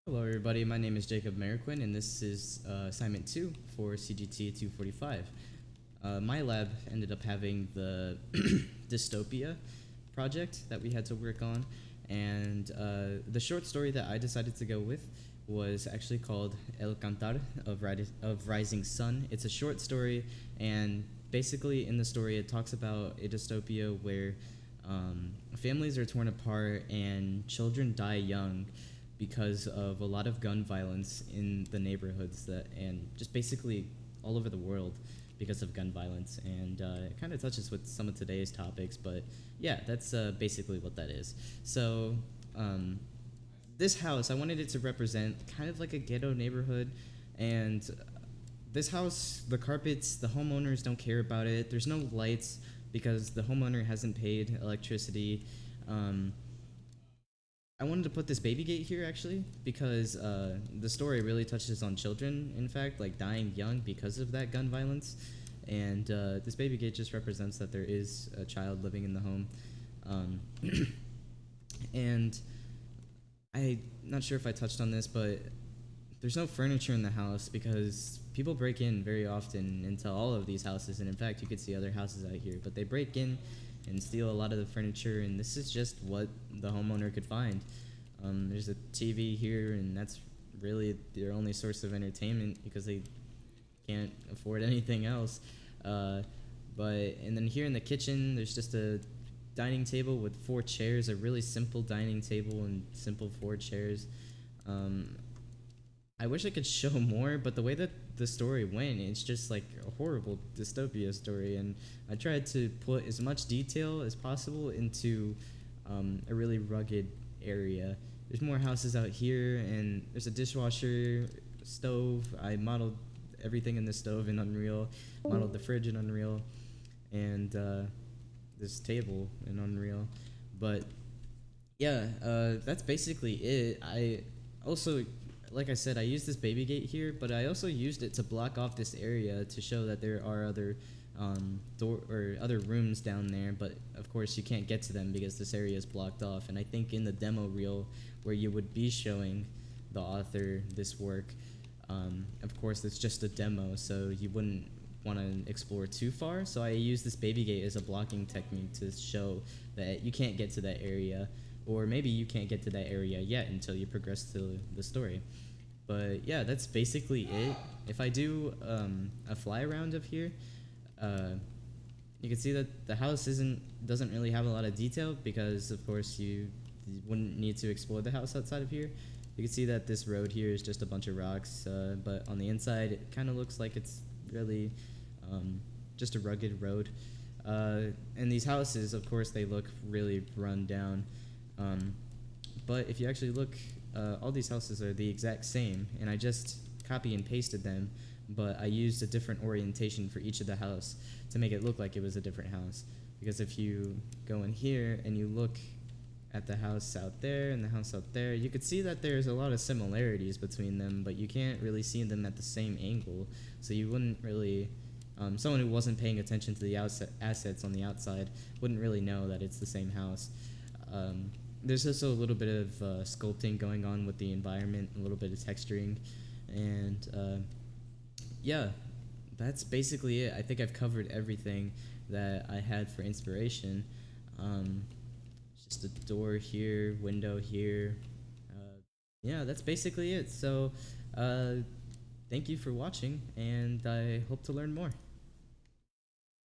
Hello, everybody. My name is Jacob Mariquin, and this is assignment 2 for CGT 245. My lab ended up having the dystopia project that we had to work on, and the short story that I decided to go with was actually called El Cantar of Rising Sun. It's a short story, and basically in the story it talks about a dystopia where families are torn apart and children die young because of a lot of gun violence in the neighborhoods and just basically all over the world because of gun violence, and it kind of touches with some of today's topics, but yeah, that's basically what that is. So um, this house, I wanted it to represent kind of like a ghetto neighborhood, and this house, the carpets, the homeowners don't care about it. There's no lights because the homeowner hasn't paid electricity. um, I wanted to put this baby gate here actually because the story really touches on children, in fact, like dying young because of that gun violence. And this baby gate just represents that there is a child living in the home. Um, and I'm not sure if I touched on this, but there's no furniture in the house because people break in very often into all of these houses. And in fact, you could see other houses out here, but they break in and steal a lot of the furniture, and this is just what the homeowner could find. There's a TV here, and that's really their only source of entertainment because they can't afford anything else. Uh, and then here in the kitchen, there's just a dining table with 4 chairs, a really simple dining table and simple 4 chairs. Um, I wish I could show more, but the way that the story went, it's just like a horrible dystopia story, and I tried to put as much detail as possible into a really rugged area. There's more houses out here, and there's a dishwasher, stove. I modeled everything in the stove in Unreal, modeled the fridge in Unreal, and this table in Unreal. But yeah, that's basically it. I also, like I said, I used this baby gate here, but I also used it to block off this area to show that there are other door or other rooms down there. But of course, you can't get to them because this area is blocked off. And I think in the demo reel, where you would be showing the author this work, of course, it's just a demo, so you wouldn't want to explore too far. So I use this baby gate as a blocking technique to show that you can't get to that area, or maybe you can't get to that area yet until you progress to the story. But yeah, that's basically it. If I do a fly around of here, uh, you can see that the house doesn't really have a lot of detail because of course you wouldn't need to explore the house outside of here. You can see that this road here is just a bunch of rocks, but on the inside it kind of looks like it's really just a rugged road. And these houses, of course, they look really run down. But if you actually look, all these houses are the exact same, and I just copy and pasted them, but I used a different orientation for each of the house to make it look like it was a different house. Because if you go in here and you look at the house out there and the house out there, you could see that there's a lot of similarities between them, but you can't really see them at the same angle, so you wouldn't really someone who wasn't paying attention to the assets on the outside wouldn't really know that it's the same house. There's also a little bit of sculpting going on with the environment, a little bit of texturing, and yeah, that's basically it. I think I've covered everything that I had for inspiration. Just a door here, window here. Yeah, that's basically it. So, thank you for watching, and I hope to learn more.